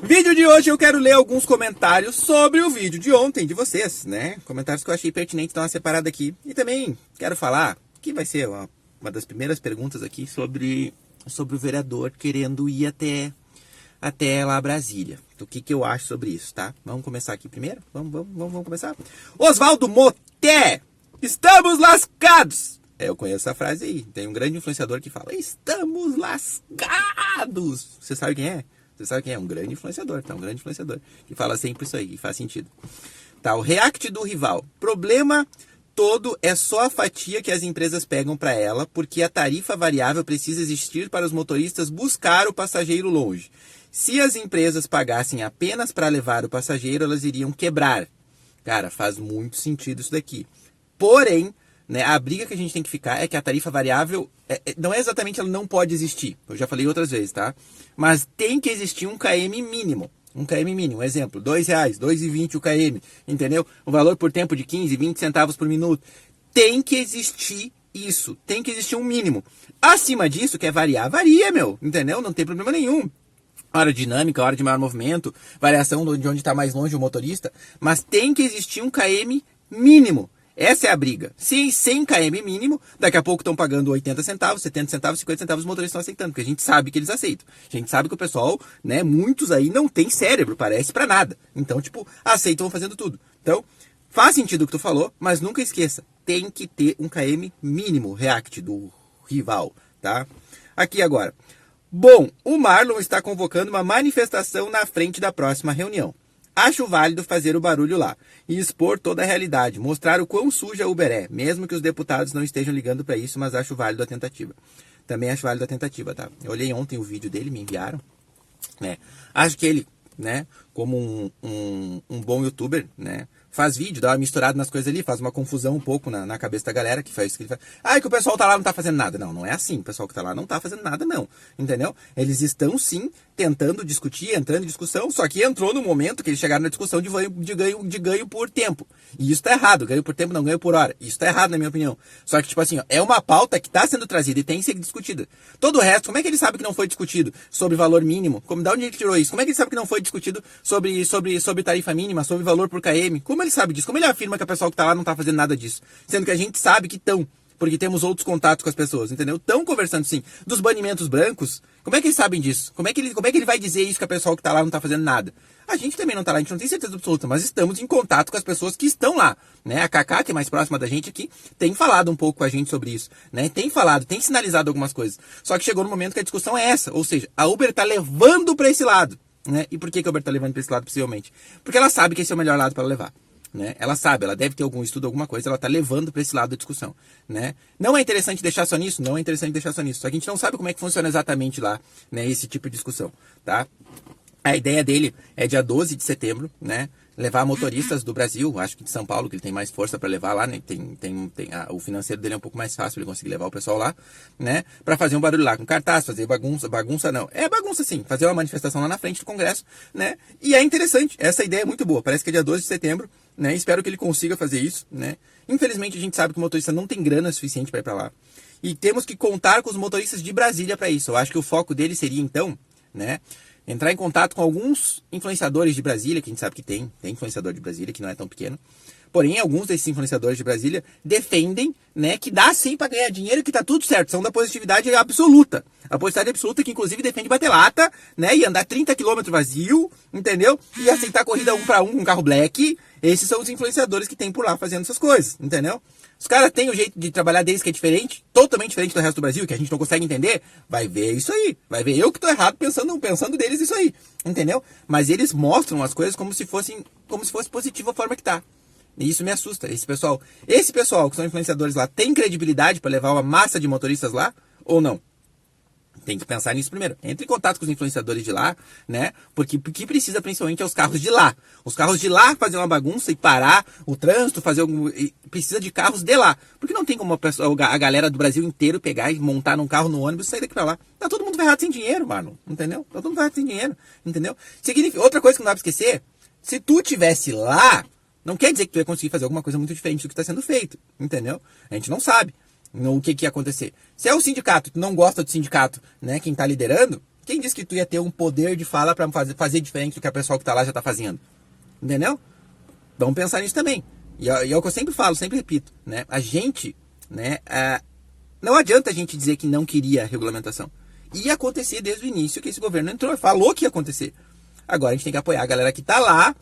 Vídeo de hoje eu quero ler alguns comentários sobre o vídeo de ontem de vocês, né? Comentários que eu achei pertinente dar uma separada aqui. E também quero falar, que vai ser uma das primeiras perguntas aqui, sobre o vereador querendo ir até lá Brasília. O que eu acho sobre isso, tá? Vamos começar aqui primeiro? Vamos começar? Oswaldo Moté! Estamos lascados! Eu conheço essa frase aí. Tem um grande influenciador que fala, estamos lascados! Você sabe quem é? Você sabe quem é? Um grande influenciador, tá? Um grande influenciador. Que fala sempre isso aí, e faz sentido. Tá, o react do rival. Problema todo é só a fatia que as empresas pegam para ela, porque a tarifa variável precisa existir para os motoristas buscar o passageiro longe. Se as empresas pagassem apenas para levar o passageiro, elas iriam quebrar. Cara, faz muito sentido isso daqui. Porém, né, a briga que a gente tem que ficar é que a tarifa variável não é exatamente, ela não pode existir. Eu já falei outras vezes, tá? Mas tem que existir um KM mínimo. Um KM mínimo, exemplo, R$2, 2,20 o KM, entendeu? O valor por tempo de 15, 20 centavos por minuto. Tem que existir isso, tem que existir um mínimo. Acima disso, quer variar, varia, meu, entendeu? Não tem problema nenhum. Hora dinâmica, hora de maior movimento, variação de onde está mais longe o motorista, mas tem que existir um KM mínimo. Essa é a briga. Se 100 km mínimo, daqui a pouco estão pagando 80 centavos, 70 centavos, 50 centavos, os motoristas estão aceitando, porque a gente sabe que eles aceitam. A gente sabe que o pessoal, né, muitos aí não tem cérebro, parece pra nada. Então, tipo, aceitam fazendo tudo. Então, faz sentido o que tu falou, mas nunca esqueça, tem que ter um KM mínimo, react do rival, tá? Aqui agora. Bom, o Marlon está convocando uma manifestação na frente da próxima reunião. Acho válido fazer o barulho lá e expor toda a realidade, mostrar o quão suja a Uber é, mesmo que os deputados não estejam ligando para isso, mas acho válido a tentativa. Também acho válido a tentativa, tá? Eu olhei ontem o vídeo dele, me enviaram, né? Acho que ele, né, como um bom youtuber, né, faz vídeo, dá uma misturada nas coisas ali, faz uma confusão um pouco na cabeça da galera, que faz isso que ele faz. Ah, que o pessoal tá lá não tá fazendo nada. Não, não é assim. O pessoal que tá lá não tá fazendo nada, não. Entendeu? Eles estão, sim, tentando discutir, entrando em discussão, só que entrou no momento que eles chegaram na discussão de ganho por tempo. E isso tá errado. Ganho por tempo não, ganho por hora. Isso tá errado, na minha opinião. Só que, tipo assim, ó, é uma pauta que tá sendo trazida e tem que ser discutida. Todo o resto, como é que ele sabe que não foi discutido sobre valor mínimo? Da onde ele tirou isso? Como é que ele sabe que não foi discutido sobre tarifa mínima, sobre valor por KM? Como ele sabe disso? Como ele afirma que o pessoal que tá lá não tá fazendo nada disso? Sendo que a gente sabe que estão, porque temos outros contatos com as pessoas, entendeu? Estão conversando sim. Dos banimentos brancos, como é que eles sabem disso? Como é que ele vai dizer isso que o pessoal que tá lá não tá fazendo nada? A gente também não tá lá, a gente não tem certeza absoluta, mas estamos em contato com as pessoas que estão lá, né? A Cacá, que é mais próxima da gente aqui, tem falado um pouco com a gente sobre isso, né? Tem falado, tem sinalizado algumas coisas. Só que chegou no momento que a discussão é essa, ou seja, a Uber tá levando para esse lado, né? E por que a Uber tá levando para esse lado, possivelmente? Porque ela sabe que esse é o melhor lado para levar. Né? Ela sabe, ela deve ter algum estudo, alguma coisa, ela está levando para esse lado da discussão, né? Não é interessante deixar só nisso, não é interessante deixar só nisso, só que a gente não sabe como é que funciona exatamente lá, né, esse tipo de discussão, tá? A ideia dele é dia 12 de setembro, né? Levar motoristas do Brasil, acho que de São Paulo, que ele tem mais força para levar lá, né? O financeiro dele é um pouco mais fácil, ele conseguir levar o pessoal lá, né? Para fazer um barulho lá com cartaz, fazer bagunça não. É bagunça sim, fazer uma manifestação lá na frente do Congresso, né? E é interessante, essa ideia é muito boa, parece que é dia 12 de setembro, né? Espero que ele consiga fazer isso, né? Infelizmente a gente sabe que o motorista não tem grana suficiente para ir para lá. E temos que contar com os motoristas de Brasília para isso. Eu acho que o foco dele seria então, né, entrar em contato com alguns influenciadores de Brasília, que a gente sabe que tem influenciador de Brasília, que não é tão pequeno. Porém, alguns desses influenciadores de Brasília defendem, né, que dá sim para ganhar dinheiro, que tá tudo certo, são da positividade absoluta. A positividade absoluta que inclusive defende bater lata, né, e andar 30 km vazio, entendeu? E aceitar corrida 1 para 1 com carro black. Esses são os influenciadores que tem por lá fazendo essas coisas, entendeu? Os caras têm o jeito de trabalhar deles que é diferente, totalmente diferente do resto do Brasil, que a gente não consegue entender. Vai ver isso aí. Vai ver eu que tô errado pensando deles isso aí. Entendeu? Mas eles mostram as coisas como se fosse positivo a forma que tá. E isso me assusta. Esse pessoal que são influenciadores lá, tem credibilidade para levar uma massa de motoristas lá ou não? Tem que pensar nisso primeiro. Entre em contato com os influenciadores de lá, né? Porque o que precisa principalmente é os carros de lá. Os carros de lá fazer uma bagunça e parar o trânsito, precisa de carros de lá. Porque não tem como a galera do Brasil inteiro pegar e montar num carro no ônibus e sair daqui pra lá. Tá todo mundo ferrado sem dinheiro, mano. Entendeu? Tá todo mundo ferrado sem dinheiro. Entendeu? Outra coisa que não dá pra esquecer, se tu tivesse lá, não quer dizer que tu ia conseguir fazer alguma coisa muito diferente do que está sendo feito. Entendeu? A gente não sabe o que ia acontecer. Se é o sindicato, tu não gosta do sindicato, né, quem está liderando, Quem disse que tu ia ter um poder de fala para fazer diferente do que a pessoa que tá lá já tá fazendo? Entendeu? Vamos pensar nisso também. E é o que eu sempre falo, sempre repito, né? A gente, né? Não adianta a gente dizer que não queria regulamentação. Ia acontecer desde o início que esse governo entrou, falou que ia acontecer. Agora a gente tem que apoiar a galera que tá lá,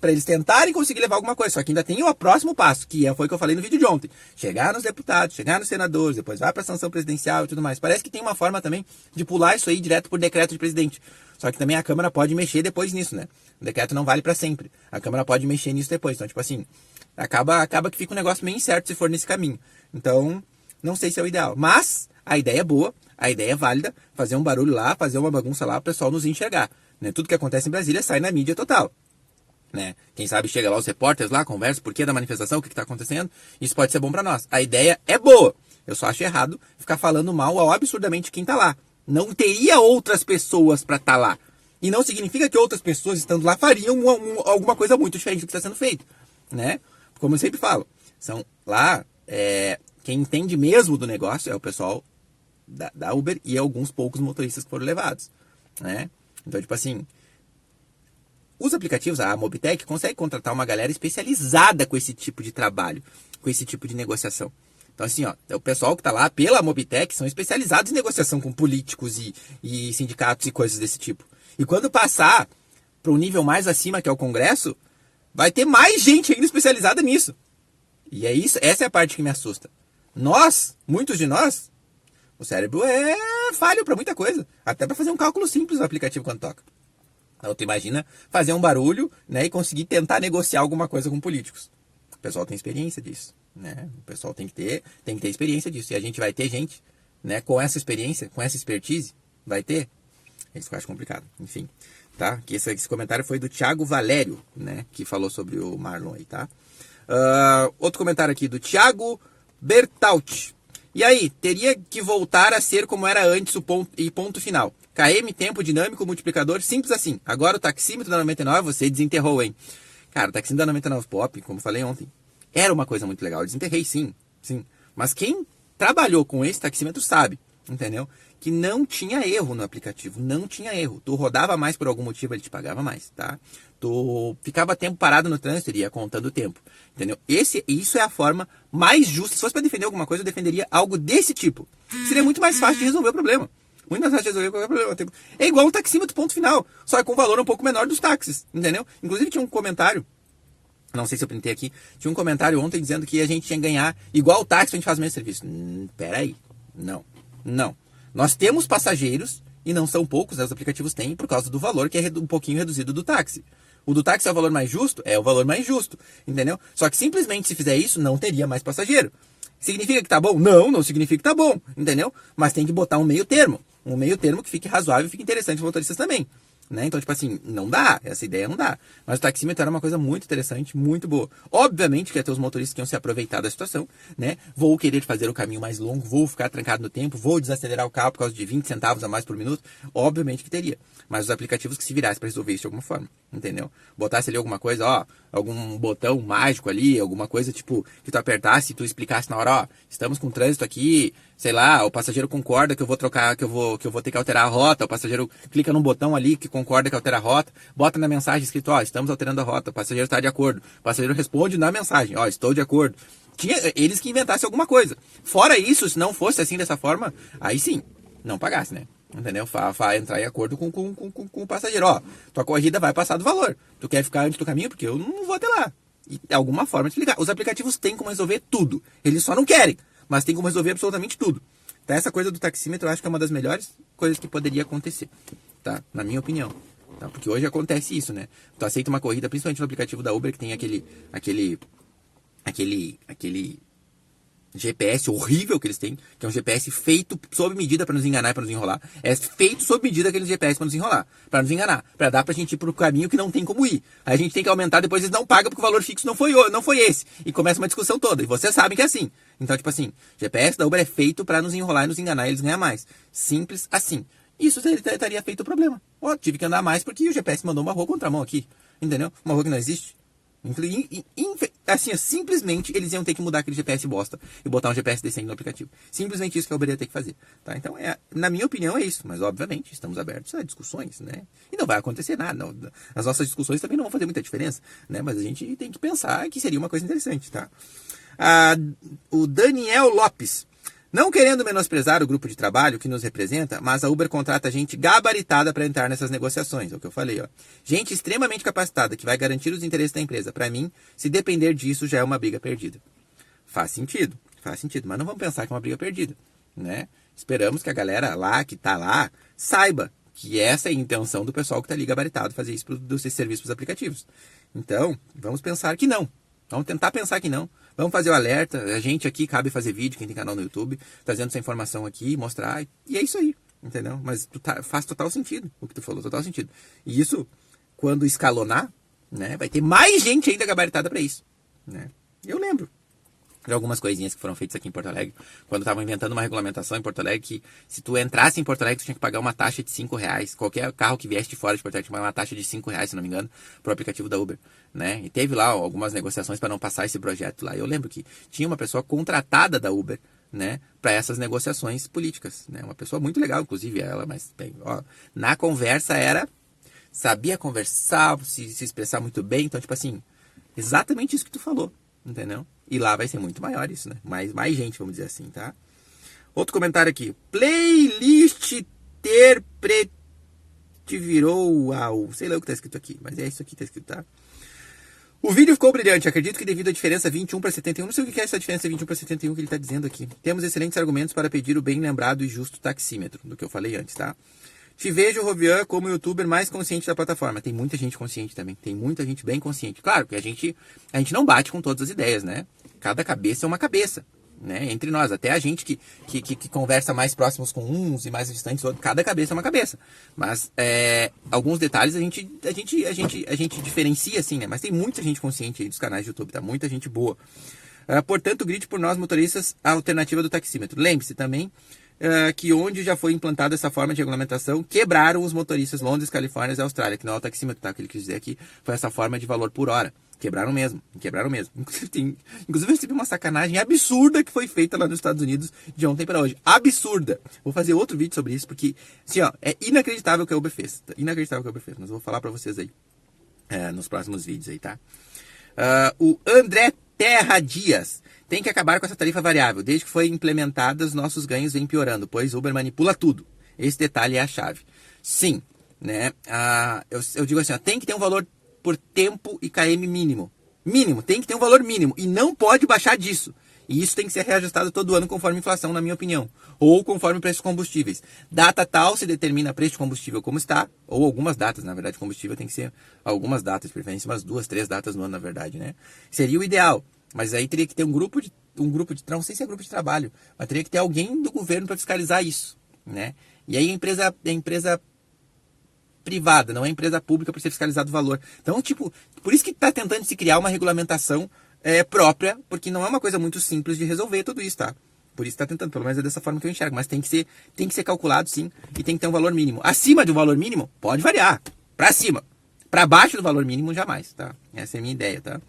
para eles tentarem conseguir levar alguma coisa. Só que ainda tem o próximo passo, que foi o que eu falei no vídeo de ontem. Chegar nos deputados, chegar nos senadores, depois vai para a sanção presidencial e tudo mais. Parece que tem uma forma também de pular isso aí direto por decreto de presidente. Só que também a Câmara pode mexer depois nisso, né? O decreto não vale para sempre. A Câmara pode mexer nisso depois. Então, tipo assim, acaba que fica um negócio meio incerto se for nesse caminho. Então, não sei se é o ideal. Mas a ideia é boa, a ideia é válida. Fazer um barulho lá, fazer uma bagunça lá, o pessoal nos enxergar. Né? Tudo que acontece em Brasília sai na mídia total. Né? Quem sabe chega lá os repórteres lá, conversa por que da manifestação, o que está acontecendo. Isso pode ser bom para nós. A ideia é boa. Eu só acho errado ficar falando mal ao absurdamente quem está lá. Não teria outras pessoas para estar lá. E não significa que outras pessoas estando lá fariam alguma coisa muito diferente do que está sendo feito. Né? Como eu sempre falo, são lá, quem entende mesmo do negócio é o pessoal da Uber e alguns poucos motoristas que foram levados. Né? Então, tipo assim, os aplicativos, a Mobitech, consegue contratar uma galera especializada com esse tipo de trabalho, com esse tipo de negociação. Então, assim, ó, o pessoal que está lá pela Mobitech são especializados em negociação com políticos e sindicatos e coisas desse tipo. E quando passar para um nível mais acima, que é o Congresso, vai ter mais gente ainda especializada nisso. E é isso, essa é a parte que me assusta. Muitos de nós, o cérebro é falho para muita coisa. Até para fazer um cálculo simples no aplicativo quando toca. Então, tu imagina fazer um barulho, né, e conseguir tentar negociar alguma coisa com políticos. O pessoal tem experiência disso, né? O pessoal tem que ter experiência disso. E a gente vai ter gente, né, com essa experiência, com essa expertise, vai ter. É isso que eu acho complicado. Enfim, tá? Que esse comentário foi do Thiago Valério, né, que falou sobre o Marlon aí, tá? Outro comentário aqui do Thiago Bertalt. E aí, teria que voltar a ser como era antes o ponto final. KM, tempo dinâmico, multiplicador, simples assim. Agora o taxímetro da 99 você desenterrou, hein? Cara, o taxímetro da 99 Pop, como falei ontem, era uma coisa muito legal. Eu desenterrei, sim. Mas quem trabalhou com esse taxímetro sabe, entendeu? Que não tinha erro no aplicativo, não tinha erro. Tu rodava mais por algum motivo, ele te pagava mais, tá? Tu ficava tempo parado no trânsito, ele ia contando o tempo, entendeu? Isso é a forma mais justa. Se fosse para defender alguma coisa, eu defenderia algo desse tipo. Seria muito mais fácil de resolver o problema. Muito mais fácil de resolver qualquer problema. É igual um taxímetro ponto final, só com um valor um pouco menor dos táxis, entendeu? Inclusive tinha um comentário, não sei se eu printei aqui, tinha um comentário ontem dizendo que a gente tinha que ganhar igual o táxi, a gente faz o mesmo serviço. Peraí, não. Nós temos passageiros, e não são poucos, né, os aplicativos têm, por causa do valor que é um pouquinho reduzido do táxi. O do táxi é o valor mais justo? É o valor mais justo, entendeu? Só que simplesmente se fizer isso, não teria mais passageiro. Significa que tá bom? Não significa que tá bom, entendeu? Mas tem que botar um meio termo que fique razoável e fique interessante para os motoristas também. Né? Então, tipo assim, não dá, essa ideia não dá. Mas o taxímetro era uma coisa muito interessante, muito boa. Obviamente que ia ter os motoristas que iam se aproveitar da situação, né? Vou querer fazer o caminho mais longo, vou ficar trancado no tempo, vou desacelerar o carro por causa de 20 centavos a mais por minuto. Obviamente que teria. Mas os aplicativos que se virassem para resolver isso de alguma forma, entendeu? Botasse ali alguma coisa, algum botão mágico ali, alguma coisa tipo, que tu apertasse e tu explicasse na hora, estamos com trânsito aqui, sei lá, o passageiro concorda que eu vou trocar, que eu vou ter que alterar a rota, o passageiro clica num botão ali que concorda que altera a rota, bota na mensagem escrito, estamos alterando a rota, o passageiro está de acordo, o passageiro responde na mensagem, estou de acordo. Tinha eles que inventassem alguma coisa. Fora isso, se não fosse assim dessa forma, aí sim, não pagasse, né? Entendeu? Entrar em acordo com o passageiro. Tua corrida vai passar do valor. Tu quer ficar antes do caminho? Porque eu não vou até lá. E de alguma forma te ligar. Os aplicativos têm como resolver tudo. Eles só não querem, mas tem como resolver absolutamente tudo. Então essa coisa do taxímetro eu acho que é uma das melhores coisas que poderia acontecer. Tá? Na minha opinião. Tá? Porque hoje acontece isso, né? Tu aceita uma corrida, principalmente no aplicativo da Uber, que tem aquele GPS horrível que eles têm, que é um GPS feito sob medida para nos enganar e para nos enrolar. É feito sob medida aqueles GPS para nos enrolar, para nos enganar, para dar pra gente ir pro caminho que não tem como ir. Aí a gente tem que aumentar, depois eles não pagam porque o valor fixo não foi esse. E começa uma discussão toda. E vocês sabem que é assim. Então, tipo assim, GPS da Uber é feito para nos enrolar e nos enganar e eles ganham mais. Simples assim. Isso estaria feito o problema. Tive que andar mais porque o GPS mandou uma rua contramão aqui. Entendeu? Uma rua que não existe. assim, simplesmente eles iam ter que mudar aquele GPS bosta e botar um GPS decente no aplicativo. Simplesmente isso que a Uber ia ter que fazer, tá? Então, na minha opinião, é isso. Mas, obviamente, estamos abertos a discussões, né? E não vai acontecer nada. Não. As nossas discussões também não vão fazer muita diferença, né? Mas a gente tem que pensar que seria uma coisa interessante, tá? O Daniel Lopes. Não querendo menosprezar o grupo de trabalho que nos representa, mas a Uber contrata gente gabaritada para entrar nessas negociações, é o que eu falei, ó. Gente extremamente capacitada que vai garantir os interesses da empresa. Para mim, se depender disso, já é uma briga perdida. Faz sentido, mas não vamos pensar que é uma briga perdida, né? Esperamos que a galera lá, que tá lá, saiba que essa é a intenção do pessoal que tá ali gabaritado, fazer isso dos serviços para os aplicativos. Então, vamos pensar que não. Vamos tentar pensar que não. Vamos fazer o alerta. A gente aqui cabe fazer vídeo, quem tem canal no YouTube, trazendo essa informação aqui, mostrar. E é isso aí, entendeu? Mas faz total sentido o que tu falou, total sentido. E isso, quando escalonar, né, vai ter mais gente ainda gabaritada para isso, né? Eu lembro de algumas coisinhas que foram feitas aqui em Porto Alegre, quando estavam inventando uma regulamentação em Porto Alegre, que se tu entrasse em Porto Alegre, tu tinha que pagar uma taxa de R$5. Qualquer carro que viesse de fora de Porto Alegre tinha que pagar uma taxa de R$5, se não me engano, pro aplicativo da Uber, né? E teve lá algumas negociações para não passar esse projeto lá. Eu lembro que tinha uma pessoa contratada da Uber, né, para essas negociações políticas, né? Uma pessoa muito legal, inclusive ela, mas bem, ó, na conversa sabia conversar, se expressar muito bem, então tipo assim, exatamente isso que tu falou, entendeu? E lá vai ser muito maior isso, né? Mais gente, vamos dizer assim, tá? Outro comentário aqui. Playlist interprete virou ao... Sei lá o que tá escrito aqui, mas é isso aqui que tá escrito, tá? O vídeo ficou brilhante. Acredito que devido à diferença 21 para 71... Não sei o que é essa diferença 21 para 71 que ele tá dizendo aqui. Temos excelentes argumentos para pedir o bem lembrado e justo taxímetro, do que eu falei antes, tá? Te vejo, Rovian, como o youtuber mais consciente da plataforma. Tem muita gente consciente também. Tem muita gente bem consciente. Claro que a gente não bate com todas as ideias, né? Cada cabeça é uma cabeça, né? Entre nós. Até a gente que conversa mais próximos com uns e mais distantes outros. Cada cabeça é uma cabeça. Mas alguns detalhes a gente diferencia, assim, né? Mas tem muita gente consciente aí dos canais de YouTube. Tá? Muita gente boa. Portanto, grite por nós, motoristas, a alternativa do taxímetro. Lembre-se também que onde já foi implantada essa forma de regulamentação, quebraram os motoristas Londres, Califórnia e Austrália, que não é o taxímetro, tá? O que ele quis dizer aqui foi essa forma de valor por hora. Quebraram mesmo. Inclusive eu recebi uma sacanagem absurda que foi feita lá nos Estados Unidos de ontem para hoje. Absurda. Vou fazer outro vídeo sobre isso, porque, assim, ó, é inacreditável o que a Uber fez. Inacreditável o que a Uber fez. Mas eu vou falar para vocês aí, nos próximos vídeos aí, tá? O André Terra Dias. Tem que acabar com essa tarifa variável. Desde que foi implementada, os nossos ganhos vêm piorando, pois Uber manipula tudo. Esse detalhe é a chave. Sim, né? Eu digo assim, ó, tem que ter um valor por tempo e KM mínimo. Mínimo, tem que ter um valor mínimo. E não pode baixar disso. E isso tem que ser reajustado todo ano conforme a inflação, na minha opinião. Ou conforme o preço dos combustíveis. Data tal se determina preço de combustível como está. Ou algumas datas, na verdade, combustível tem que ser algumas datas, de preferência umas 2, 3 datas no ano, na verdade, né? Seria o ideal. Mas aí teria que ter um grupo de não sei se é grupo de trabalho, mas teria que ter alguém do governo para fiscalizar isso, né? E aí a empresa privada, não é a empresa pública para ser fiscalizado o valor. Então, tipo, por isso que está tentando se criar uma regulamentação própria, porque não é uma coisa muito simples de resolver tudo isso, tá? Por isso está tentando, pelo menos é dessa forma que eu enxergo, mas tem que ser calculado, sim, e tem que ter um valor mínimo. Acima de um valor mínimo, pode variar, para cima. Para baixo do valor mínimo, jamais, tá? Essa é a minha ideia, tá?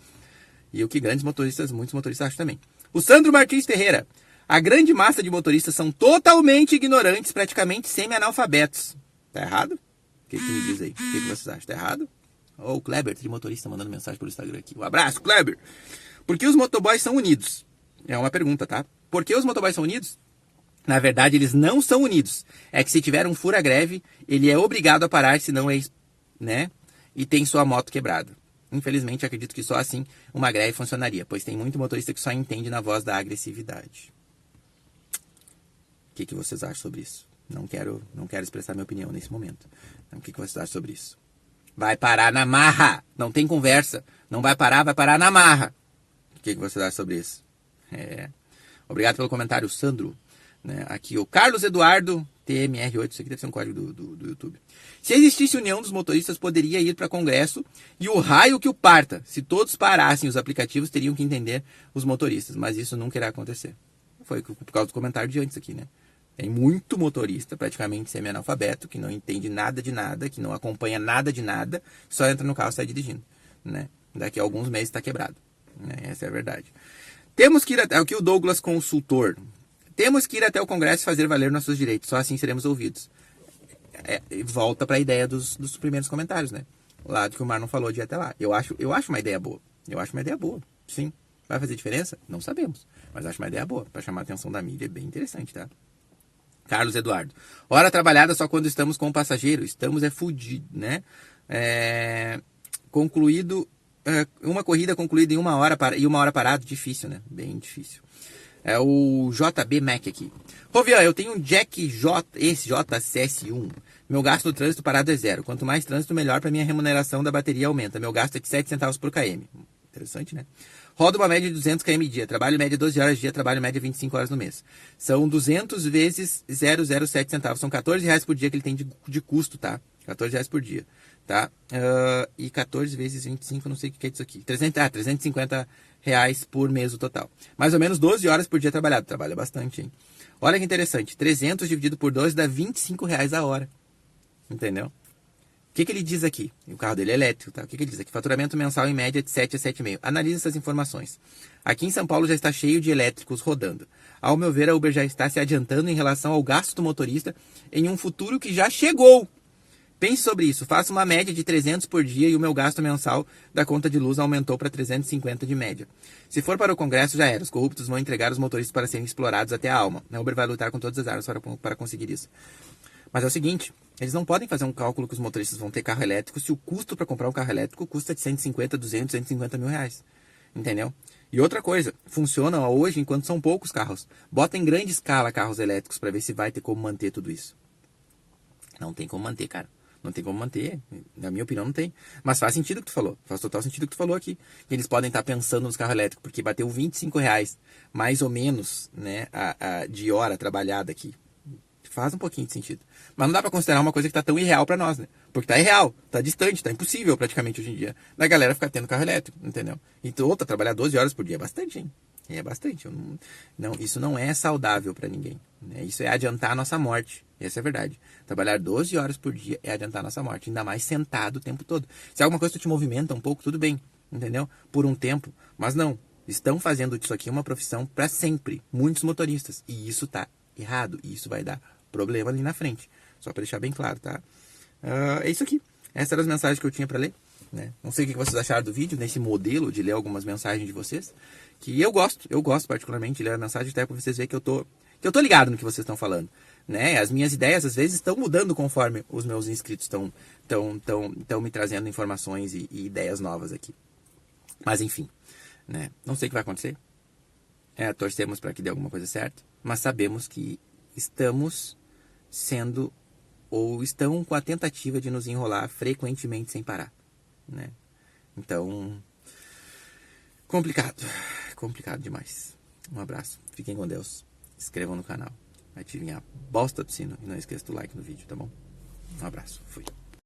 E o que muitos motoristas acham também. O Sandro Martins Ferreira. A grande massa de motoristas são totalmente ignorantes, praticamente semi-analfabetos. Tá errado? O que me diz aí? O que vocês acham? Tá errado? O Kleber, tem motorista mandando mensagem pelo Instagram aqui. Um abraço, Kleber! Por que os motoboys são unidos? É uma pergunta, tá? Por que os motoboys são unidos? Na verdade, eles não são unidos. É que se tiver um fura-greve, ele é obrigado a parar, senão né? E tem sua moto quebrada. Infelizmente, acredito que só assim uma greve funcionaria, pois tem muito motorista que só entende na voz da agressividade. O que vocês acham sobre isso? Não quero expressar minha opinião nesse momento. Então, o que vocês acham sobre isso? Vai parar na marra! Não tem conversa. Não vai parar na marra. O que vocês acham sobre isso? Obrigado pelo comentário, Sandro. Né? Aqui o Carlos Eduardo, TMR8, isso aqui deve ser um código do YouTube. Se existisse união dos motoristas, poderia ir para Congresso e o raio que o parta. Se todos parassem, os aplicativos teriam que entender os motoristas, mas isso nunca irá acontecer. Foi por causa do comentário de antes aqui, né? Tem muito motorista, praticamente semi-analfabeto, que não entende nada de nada, que não acompanha nada de nada, só entra no carro e sai dirigindo, né? Daqui a alguns meses está quebrado. né? Essa é a verdade. Temos que ir até... Aqui o Douglas Consultor. Temos que ir até o Congresso e fazer valer nossos direitos. Só assim seremos ouvidos. Volta para a ideia dos primeiros comentários, né? Lá do que o Marlon falou de ir até lá. Eu acho uma ideia boa. Eu acho uma ideia boa, sim. Vai fazer diferença? Não sabemos. Mas acho uma ideia boa. Para chamar a atenção da mídia é bem interessante, tá? Carlos Eduardo. Hora trabalhada só quando estamos com o passageiro. Estamos fudido, né? Uma corrida concluída em 1 hora e 1 hora parado. Difícil, né? Bem difícil. É o JB Mac aqui. Rovian, eu tenho um Jack JCS1. Meu gasto no trânsito parado é 0. Quanto mais trânsito, melhor para minha remuneração da bateria aumenta. Meu gasto é de 7 centavos por km. Interessante, né? Rodo uma média de 200 km dia. Trabalho média 12 horas dia. Trabalho média 25 horas no mês. São 200 vezes 0,07 centavos. São 14 reais por dia que ele tem de custo, tá? 14 reais por dia, tá? E 14 vezes 25, não sei o que é isso aqui. 350 reais por mês o total. Mais ou menos 12 horas por dia trabalhado. Trabalha bastante, hein? Olha que interessante. 300 dividido por 12 dá 25 reais a hora. Entendeu? O que ele diz aqui? O carro dele é elétrico, tá? O que ele diz aqui? Faturamento mensal em média de 7 a 7,5. Analise essas informações. Aqui em São Paulo já está cheio de elétricos rodando. Ao meu ver, a Uber já está se adiantando em relação ao gasto do motorista em um futuro que já chegou. Pense sobre isso. Faça uma média de 300 por dia e o meu gasto mensal da conta de luz aumentou para 350 de média. Se for para o Congresso, já era. Os corruptos vão entregar os motoristas para serem explorados até a alma. A Uber vai lutar com todas as armas para conseguir isso. Mas é o seguinte, eles não podem fazer um cálculo que os motoristas vão ter carro elétrico se o custo para comprar um carro elétrico custa de 150, 200, 150 mil reais. Entendeu? E outra coisa, funciona hoje enquanto são poucos carros. Bota em grande escala carros elétricos para ver se vai ter como manter tudo isso. Não tem como manter, cara. Não tem como manter. Na minha opinião, não tem. Mas faz sentido o que tu falou. Faz total sentido o que tu falou aqui. Eles podem estar pensando nos carros elétricos, porque bateu 25 reais, mais ou menos, né, de hora trabalhada aqui. Faz um pouquinho de sentido. Mas não dá pra considerar uma coisa que tá tão irreal pra nós, né? Porque tá irreal, tá distante, tá impossível praticamente hoje em dia da galera ficar tendo carro elétrico, entendeu? Então, trabalhar 12 horas por dia é bastante, hein? É bastante. Isso não é saudável pra ninguém, né? Isso é adiantar a nossa morte. Essa é a verdade. Trabalhar 12 horas por dia é adiantar a nossa morte. Ainda mais sentado o tempo todo. Se alguma coisa te movimenta um pouco, tudo bem, entendeu? Por um tempo. Mas não. Estão fazendo disso aqui uma profissão pra sempre. Muitos motoristas. E isso tá errado. E isso vai dar problema ali na frente. Só para deixar bem claro, tá? É isso aqui. Essas eram as mensagens que eu tinha para ler, né? Não sei o que vocês acharam do vídeo, nesse modelo de ler algumas mensagens de vocês, que eu gosto particularmente de ler a mensagem, até para vocês verem que eu tô ligado no que vocês estão falando, né? As minhas ideias às vezes estão mudando conforme os meus inscritos estão me trazendo informações e ideias novas aqui. Mas enfim, né? Não sei o que vai acontecer. Torcemos para que dê alguma coisa certa, mas sabemos que estamos sendo ou estão com a tentativa de nos enrolar frequentemente sem parar, né? Então, complicado demais. Um abraço, fiquem com Deus, inscrevam no canal, ativem a bosta do sino e não esqueça do like no vídeo, tá bom? Um abraço, fui.